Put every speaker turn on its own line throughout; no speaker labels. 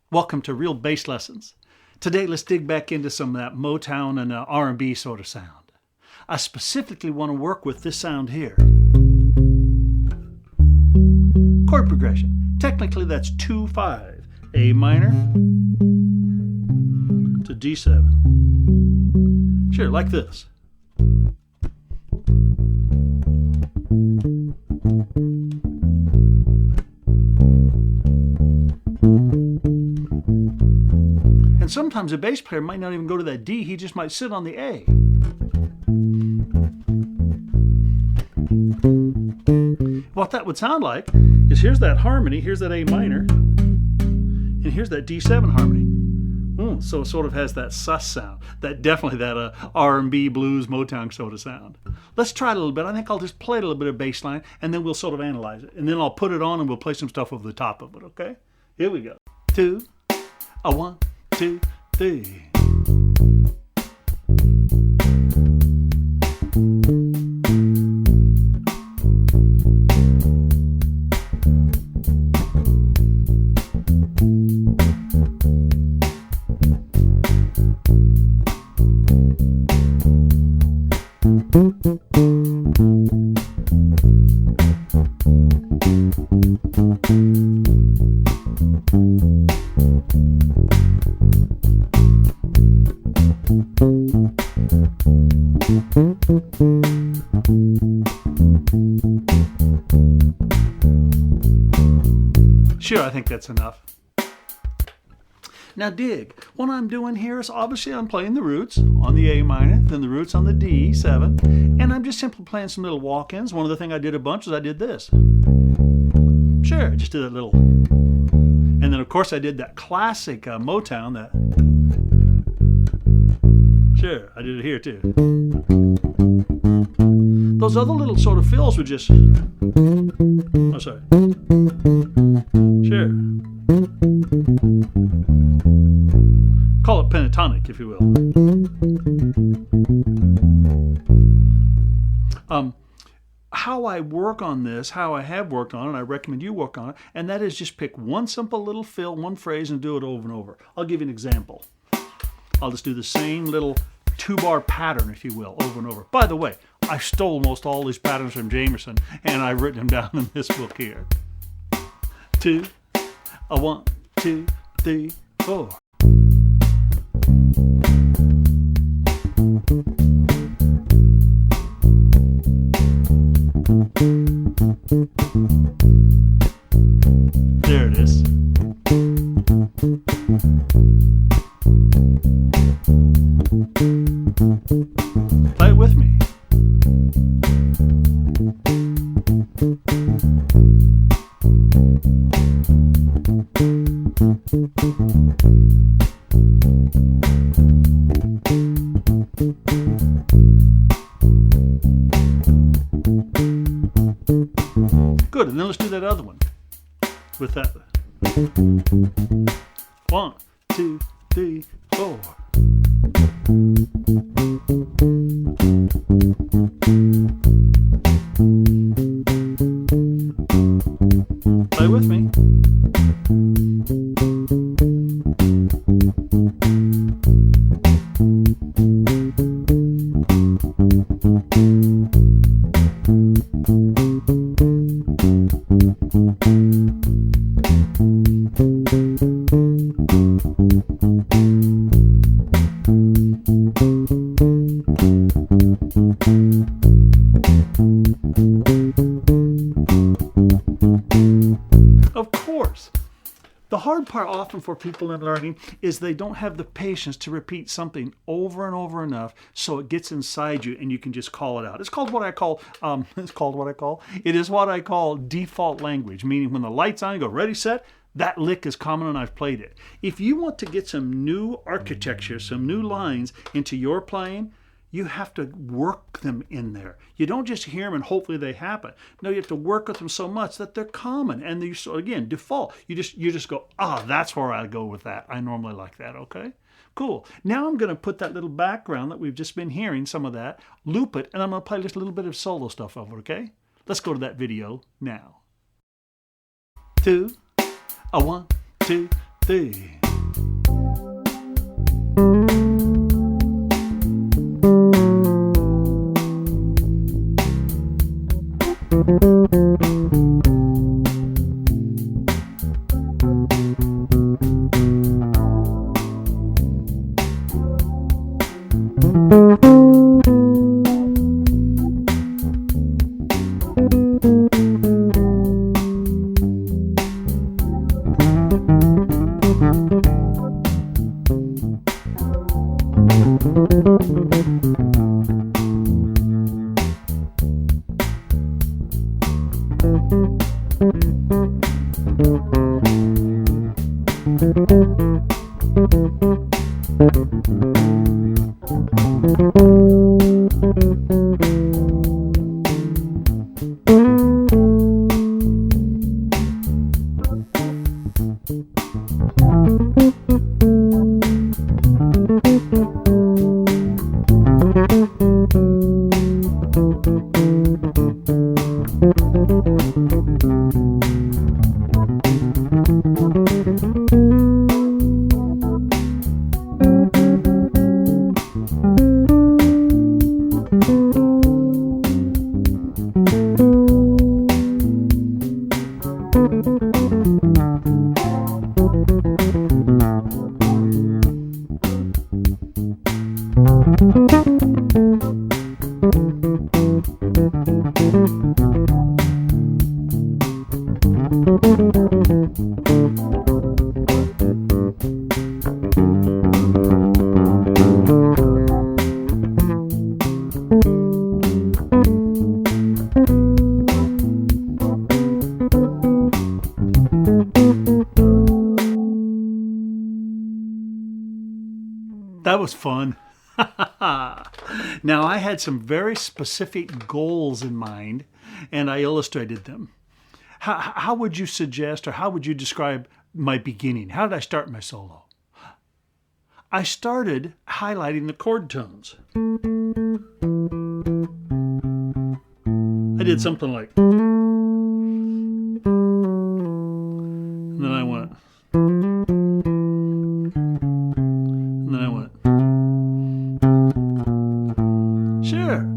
Welcome to Real Bass Lessons. Today let's dig back into some of that Motown and R&B sort of sound. I specifically want to work with this sound here. Chord progression. Technically that's 2-5. A minor to D7. Sure, like this. And sometimes a bass player might not even go to that D, he just might sit on the A. What that would sound like is here's that harmony, here's that A minor, and here's that D7 harmony. So it sort of has that sus sound, definitely that R&B, blues, Motown sort of sound. Let's try it a little bit. I think I'll just play a little bit of bass line, and then we'll sort of analyze it. And then I'll put it on, and we'll play some stuff over the top of it, okay? Here we go. 2, 1, 2, 3. Sure, I think that's enough. Now dig. What I'm doing here is obviously I'm playing the roots on the A minor, then the roots on the D7, and I'm just simply playing some little walk-ins. One of the things I did a bunch was I did this. Sure, just did a little. And then of course I did that classic Motown, that. Sure, I did it here too. Those other little sort of fills were just. Oh, sorry. Sure. Call it pentatonic, if you will. How I work on this, how I have worked on it, I recommend you work on it, and that is just pick one simple little fill, one phrase, and do it over and over. I'll give you an example. I'll just do the same little 2-bar pattern, if you will, over and over. By the way, I stole most all these patterns from Jamerson, and I've written them down in this book here. 2, 1, 2, 3, 4. There it is. Play it with me. Good, and then let's do that other one with that. 1, 2, 3, 4. Play with me. Of course. The hard part often for people in learning is they don't have the patience to repeat something over and over enough so it gets inside you and you can just call it out. It's called what I call, it is what I call default language, meaning when the light's on, you go, ready, set, that lick is common and I've played it. If you want to get some new architecture, some new lines into your playing, you have to work them in there. You don't just hear them and hopefully they happen. No, you have to work with them so much that they're common. And you, so again, default. You just go, that's where I go with that. I normally like that, okay? Cool. Now I'm going to put that little background that we've just been hearing, some of that, loop it, and I'm going to play just a little bit of solo stuff over, okay? Let's go to that video now. 2, 1, 2, 3. That was fun. Now, I had some very specific goals in mind, and I illustrated them. How would you suggest, or how would you describe my beginning? How did I start my solo? I started highlighting the chord tones. I did something like, and then I went, and then I went. Sure.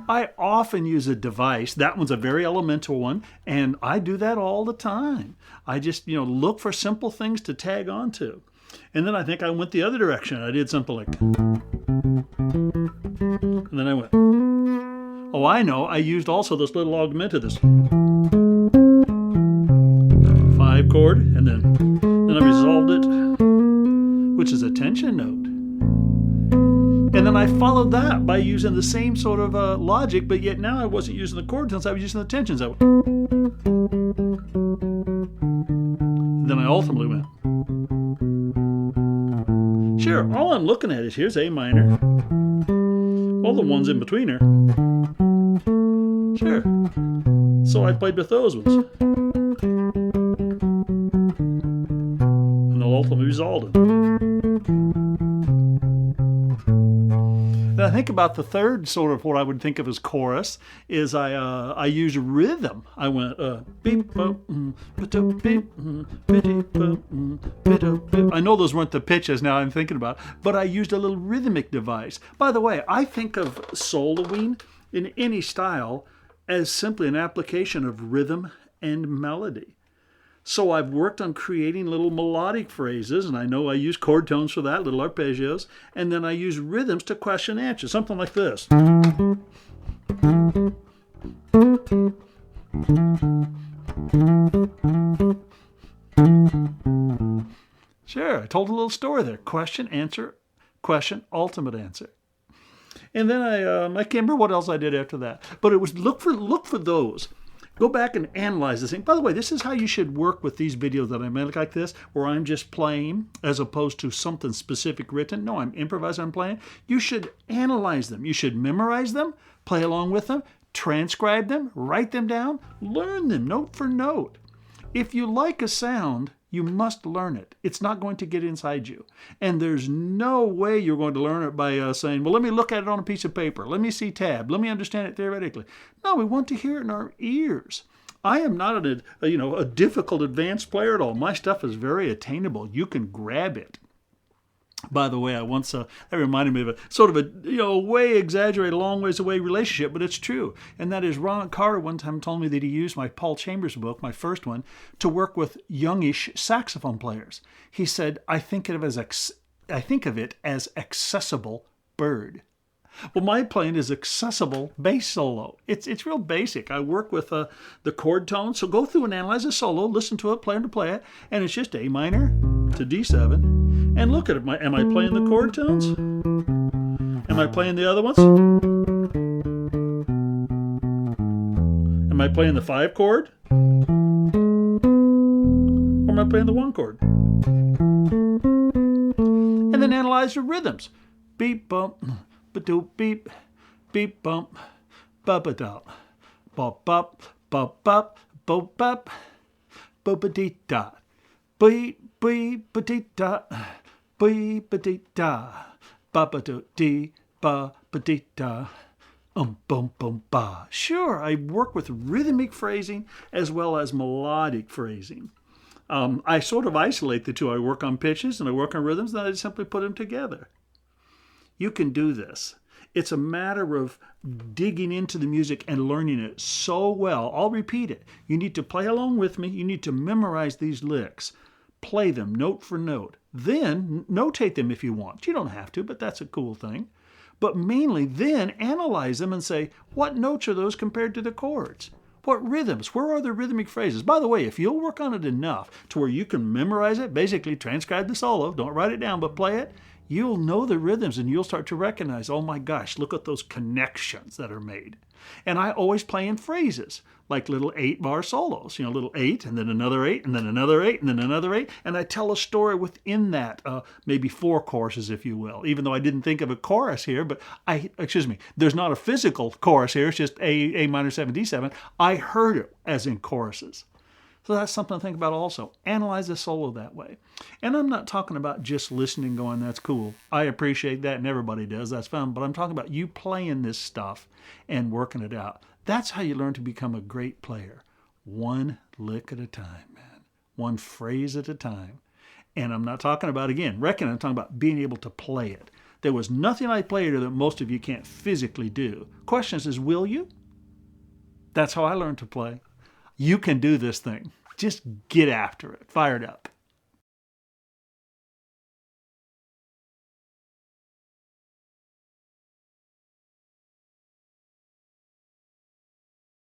I often use a device. That one's a very elemental one, and I do that all the time. I just, look for simple things to tag onto. And then I think I went the other direction. I did something like, and then I went. Oh, I know. I used also this little augmented, this 5 chord, and then I resolved it, which is a tension note. And then I followed that by using the same sort of logic, but yet now I wasn't using the chord tones, I was using the tensions. Then I ultimately went. Sure, all I'm looking at is here's A minor. All the ones in between her. Sure. So I played with those ones. And they'll ultimately resolve it. And I think about the third sort of what I would think of as chorus is I use rhythm. I went beep boop beep beep beep. I know those weren't the pitches now I'm thinking about, but I used a little rhythmic device. By the way, I think of soloing in any style as simply an application of rhythm and melody. So I've worked on creating little melodic phrases, and I know I use chord tones for that, little arpeggios, and then I use rhythms to question and answer, something like this. Sure, I told a little story there. Question, answer, question, ultimate answer. And then I can't remember what else I did after that, but it was look for those. Go back and analyze this thing. By the way, this is how you should work with these videos that I make like this, where I'm just playing as opposed to something specific written. No, I'm improvising, I'm playing. You should analyze them. You should memorize them, play along with them, transcribe them, write them down, learn them note for note. If you like a sound, you must learn it. It's not going to get inside you. And there's no way you're going to learn it by saying, well, let me look at it on a piece of paper. Let me see tab. Let me understand it theoretically. No, we want to hear it in our ears. I am not a difficult advanced player at all. My stuff is very attainable. You can grab it. By the way, I once that reminded me of a sort of a way exaggerated, long ways away relationship, but it's true. And that is Ron Carter one time told me that he used my Paul Chambers book, my first one, to work with youngish saxophone players. He said, I think of it as accessible bird. Well, my playing is accessible bass solo. It's real basic. I work with the chord tones. So go through and analyze a solo, listen to it, play it, and it's just A minor to D7. And look at it. Am I playing the chord tones? Am I playing the other ones? Am I playing the 5 chord? Or am I playing the 1 chord? then analyze the rhythms. Beep, bump, ba-doop, beep, beep, bump, ba-ba-da, bop, bop, bop, bop, bop, bop, ba-ba-dee-da, beep, beep, ba-dee-da, beep, ba-dee-da, ba-ba-do-dee, ba-ba-dee-da. Bum, bum, ba. Sure, I work with rhythmic phrasing as well as melodic phrasing. I sort of isolate the two. I work on pitches and I work on rhythms, and I simply put them together. You can do this. It's a matter of digging into the music and learning it so well. I'll repeat it. You need to play along with me. You need to memorize these licks. Play them note for note. Then notate them if you want. You don't have to, but that's a cool thing. But mainly then analyze them and say, what notes are those compared to the chords? What rhythms? Where are the rhythmic phrases? By the way, if you'll work on it enough to where you can memorize it, basically transcribe the solo, don't write it down, but play it, you'll know the rhythms and you'll start to recognize, oh my gosh, look at those connections that are made. And I always play in phrases, like little 8-bar solos, little 8, and then another 8, and then another 8, and then another 8, and I tell a story within that, maybe 4 choruses, if you will, even though I didn't think of a chorus here, but there's not a physical chorus here, it's just A minor 7, D7. I heard it as in choruses. So that's something to think about also. Analyze the solo that way. And I'm not talking about just listening going, that's cool. I appreciate that and everybody does. That's fun. But I'm talking about you playing this stuff and working it out. That's how you learn to become a great player. One lick at a time, man. One phrase at a time. And I'm not talking about, again, I'm talking about being able to play it. There was nothing I played that most of you can't physically do. Question is, will you? That's how I learned to play. You can do this thing. Just get after it. Fire it up.